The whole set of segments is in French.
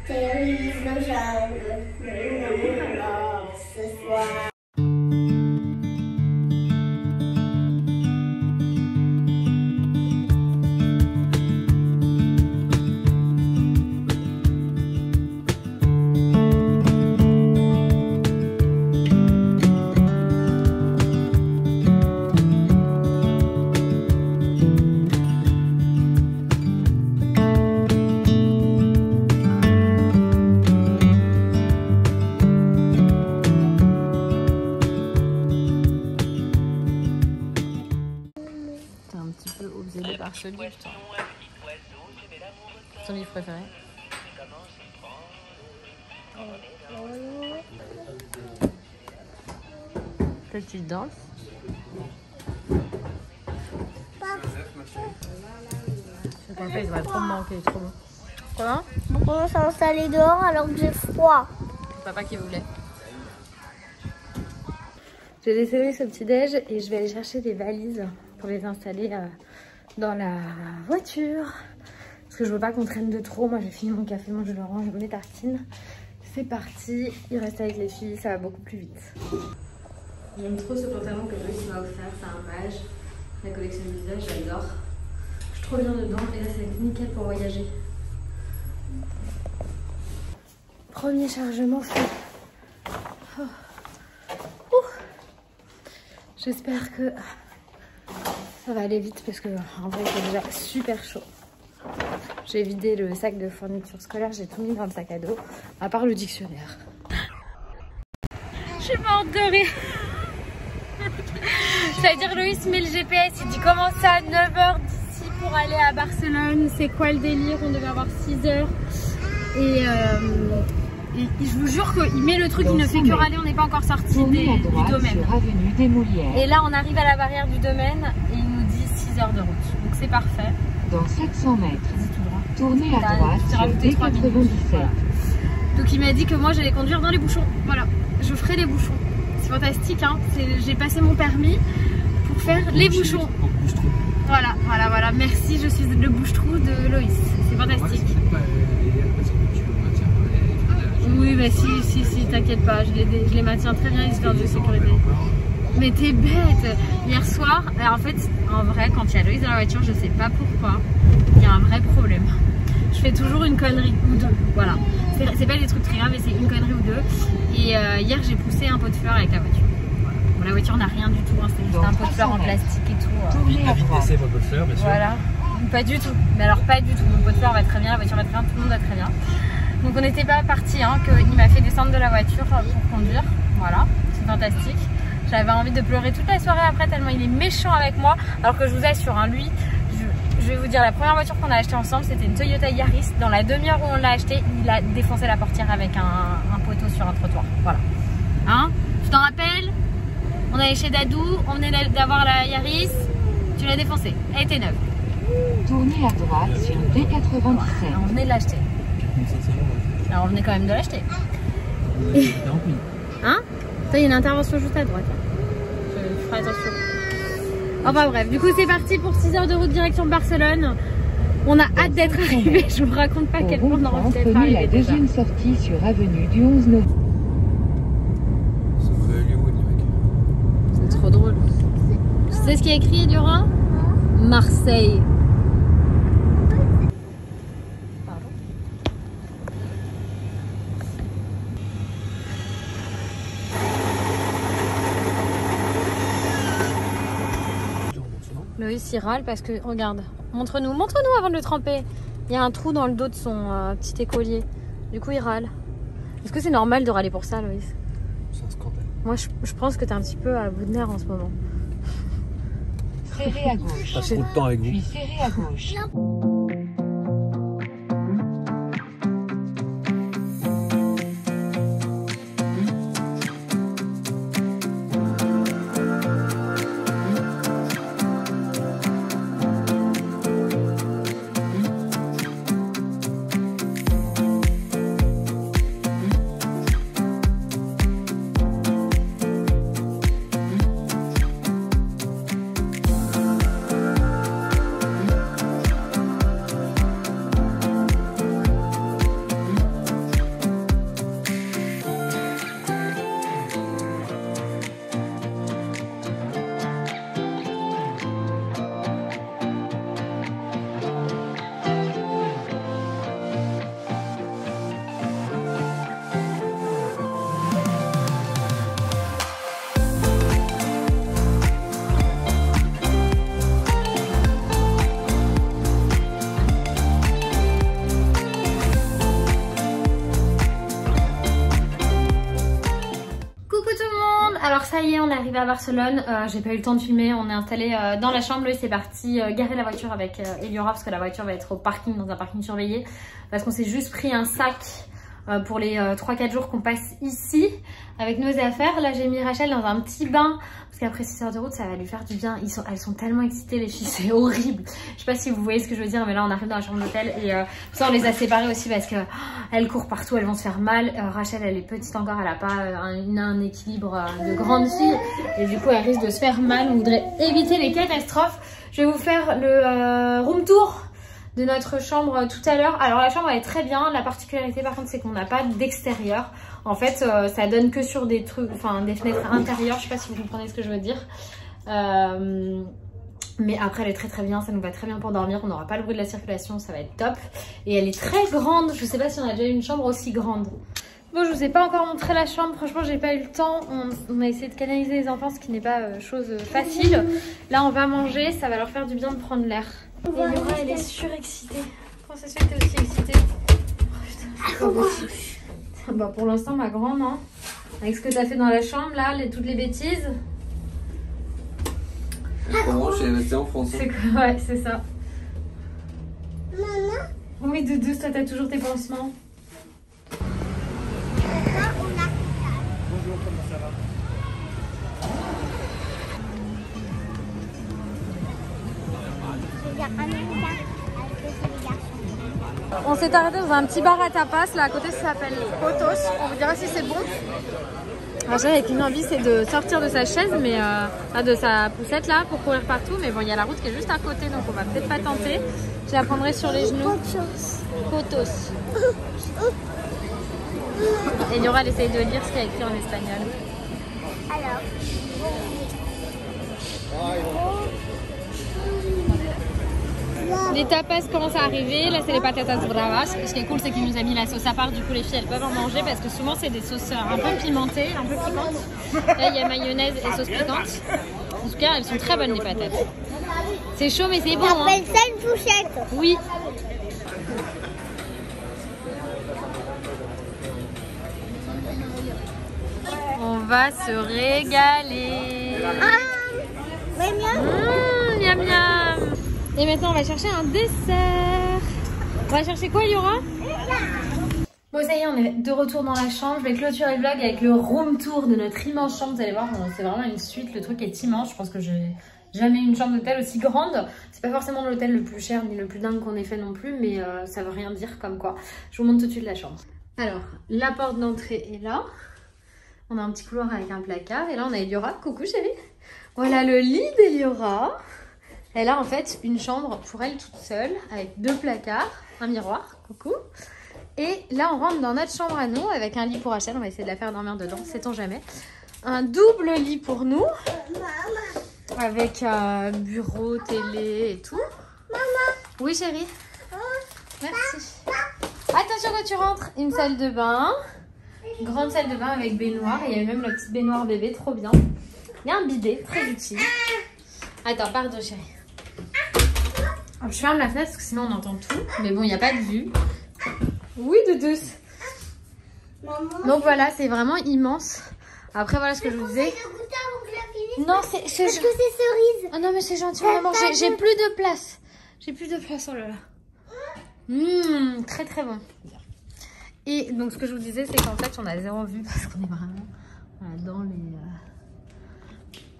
Terrible jungle, nous alors ce soir. Ce livre, toi. Ton livre préféré? Petite danse. C'est pas le fait, il va trop me manquer, trop bon. Comment? On s'est installé dehors alors que j'ai froid. C'est papa qui voulait. J'ai laissé ce petit déj et je vais aller chercher des valises pour les installer dans la voiture. Parce que je veux pas qu'on traîne de trop. Moi j'ai fini mon café, moi je le range, mes tartines. C'est parti, il reste avec les filles, ça va beaucoup plus vite. J'aime trop ce pantalon que Loïs m'a offert, c'est un mage. La collection du visage, j'adore. Je suis trop bien dedans et là c'est nickel pour voyager. Premier chargement fait. Oh. J'espère que ça va aller vite parce que en vrai c'est déjà super chaud. J'ai vidé le sac de fourniture scolaire, j'ai tout mis dans le sac à dos, à part le dictionnaire. Je suis morte de rire. Ça veut dire Loïs met le GPS, il dit comment ça, 9h d'ici pour aller à Barcelone, c'est quoi le délire, on devait avoir 6h. Et je vous jure qu'il met le truc, il ne fait que râler, on n'est pas encore sorti du domaine. Et là on arrive à la barrière du domaine et il nous dit 6 heures de route, donc c'est parfait. Dans 700 mètres, tout droit. Tournez à droite sur D97. Voilà. Donc il m'a dit que moi j'allais conduire dans les bouchons, voilà, je ferai les bouchons. C'est fantastique, hein. J'ai passé mon permis pour faire les bouchons. Voilà, merci, je suis le bouche-trou de Loïs, c'est fantastique. Oui, mais si, t'inquiète pas, je les maintiens très bien, histoire de sécurité. Mais t'es bête! Hier soir, en fait, en vrai, quand il y a Loïs dans la voiture, je sais pas pourquoi, il y a un vrai problème. Je fais toujours une connerie ou deux, voilà. C'est pas des trucs très graves, mais c'est une connerie ou deux. Et hier, j'ai poussé un pot de fleurs avec la voiture. Voilà. Bon, la voiture n'a rien du tout, hein, c'est juste un pot de fleurs en plastique et tout. Vitesse, votre pot de fleurs, bien sûr. Voilà, pas du tout. Mais alors, pas du tout. Mon pot de fleurs va très bien, la voiture va très bien, tout le monde va très bien. Donc on n'était pas parti, hein, qu'il m'a fait descendre de la voiture pour conduire, voilà, c'est fantastique. J'avais envie de pleurer toute la soirée après tellement il est méchant avec moi, alors que je vous assure, hein, lui, je vais vous dire, la première voiture qu'on a achetée ensemble, c'était une Toyota Yaris. Dans la demi-heure où on l'a acheté, il a défoncé la portière avec un poteau sur un trottoir, voilà. Hein, tu t'en rappelles? On allait chez Dadou, on venait d'avoir la Yaris, tu l'as défoncée, elle était neuve. Tournez à droite sur D97. On venait de l'acheter. Alors on venait quand même de l'acheter. Hein? Il y a une intervention juste à droite. Je ferai attention. Enfin bref, du coup c'est parti pour 6 heures de route direction Barcelone. On a hâte d'être arrivé. Je vous raconte pas à quel point on a envie d'être arrivé. Prenez la deuxième sortie sur avenue du 11 novembre. C'est trop drôle. Tu sais ce qu'il y a écrit du Rhin? Marseille. Loïs il râle parce que, regarde, montre-nous avant de le tremper. Il y a un trou dans le dos de son petit écolier. Du coup il râle. Est-ce que c'est normal de râler pour ça, Loïs? C'est un scandale. Moi je pense que t'es un petit peu à bout de nerfs en ce moment. Serrez à gauche. Je passe trop de temps avec vous. Puis serrez à gauche. ça y est, on est arrivé à Barcelone. J'ai pas eu le temps de filmer. On est installé dans la chambre. Lui, c'est parti garer la voiture avec Eliora parce que la voiture va être au parking, dans un parking surveillé. Parce qu'on s'est juste pris un sac pour les 3-4 jours qu'on passe ici avec nos affaires. Là, j'ai mis Rachel dans un petit bain parce qu'après 6 heures de route, ça va lui faire du bien. Elles sont tellement excitées, les filles, c'est horrible. Je sais pas si vous voyez ce que je veux dire, mais là, on arrive dans la chambre d'hôtel et ça, on les a séparées aussi parce que elles courent partout, elles vont se faire mal. Rachel, elle est petite encore, elle a pas un équilibre de grande fille et du coup, elle risque de se faire mal. On voudrait éviter les catastrophes. Je vais vous faire le room tour de notre chambre tout à l'heure. Alors la chambre elle est très bien, la particularité par contre c'est qu'on n'a pas d'extérieur. En fait ça donne que sur des trucs, enfin des fenêtres intérieures, je sais pas si vous comprenez ce que je veux dire. Mais après elle est très bien, ça nous va très bien pour dormir, on n'aura pas le bruit de la circulation, ça va être top. Et elle est très grande, je sais pas si on a déjà eu une chambre aussi grande. Bon, je vous ai pas encore montré la chambre, franchement j'ai pas eu le temps, on a essayé de canaliser les enfants, ce qui n'est pas chose facile. Là on va manger, ça va leur faire du bien de prendre l'air. Et Eliora, elle est surexcitée. Comment ça se fait que t'es aussi excitée? Oh putain, bah pour l'instant ma grande, hein. Avec ce que t'as fait dans la chambre là, toutes les bêtises. Comment je suis resté en France? Ouais, c'est ça. Maman. Oui, Doudou, toi t'as toujours tes pansements. Bonjour, comment ça va? On s'est arrêté dans un petit bar à tapas là à côté, ça s'appelle Potos. On vous dira si c'est bon. Rachel avec une envie c'est de sortir de sa chaise, mais de sa poussette là pour courir partout. Mais bon, il y a la route qui est juste à côté donc on va peut-être pas tenter. Je la prendrai sur les genoux. Potos. Et Eliora elle essaye de lire ce qu'il y a écrit en espagnol. Alors. Les tapas commencent à arriver, là c'est les patatas bravas. Ce qui est cool c'est qu'il nous a mis la sauce à part, du coup les filles elles peuvent en manger parce que souvent c'est des sauces un peu pimentées, un peu piquantes. Là il y a mayonnaise et sauce piquante. En tout cas elles sont très bonnes les patates. C'est chaud mais c'est bon. On appelle ça une fourchette. Oui. On va se régaler. Miam miam. Et maintenant on va chercher un dessert. On va chercher quoi, Eliora? Bon ça y est, on est de retour dans la chambre. Je vais clôturer le vlog avec le room tour de notre immense chambre. Vous allez voir, c'est vraiment une suite. Le truc est immense. Je pense que j'ai jamais eu une chambre d'hôtel aussi grande. C'est pas forcément l'hôtel le plus cher ni le plus dingue qu'on ait fait non plus, mais ça veut rien dire comme quoi. Je vous montre tout de suite la chambre. Alors, la porte d'entrée est là. On a un petit couloir avec un placard. Et là, on a Eliora. Coucou chérie. Voilà le lit d'Eliora. Elle a en fait une chambre pour elle toute seule avec 2 placards, un miroir, coucou. Et là on rentre dans notre chambre à nous avec un lit pour Rachel, on va essayer de la faire dormir dedans, sait-on jamais. Un double lit pour nous, avec bureau, télé et tout. Maman. Oui chérie. Merci. Attention quand tu rentres, une salle de bain, grande salle de bain avec baignoire, et il y a même la petite baignoire bébé, trop bien. Il y a un bidet, très utile. Attends, pardon chérie. Je ferme la fenêtre parce que sinon on entend tout. Mais bon, il n'y a pas de vue. Oui, Doudous. Donc voilà, c'est vraiment immense. Après, voilà ce que je vous disais. Non, c'est Parce que c'est cerise. oh non, mais c'est gentil, maman. J'ai plus de place. J'ai plus de place, oh là là. Très très bon. Et donc, ce que je vous disais, c'est qu'en fait, on a 0 vue parce qu'on est vraiment voilà,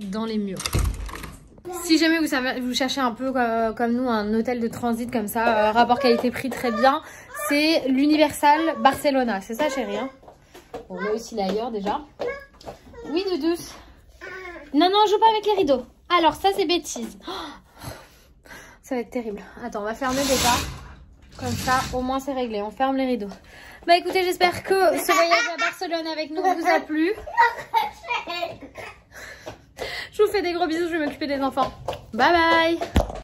dans les murs. Si jamais vous cherchez un peu comme nous un hôtel de transit comme ça, rapport qualité-prix très bien, c'est l'Universal Barcelona. C'est ça chérie hein? On est aussi là ailleurs déjà. Oui Doudous. Non, joue pas avec les rideaux. Alors ça c'est bêtise. Oh, ça va être terrible. Attends, on va fermer déjà. Comme ça, au moins c'est réglé. On ferme les rideaux. Bah écoutez, j'espère que ce voyage à Barcelone avec nous vous a plu. Je vous fais des gros bisous, je vais m'occuper des enfants. Bye bye.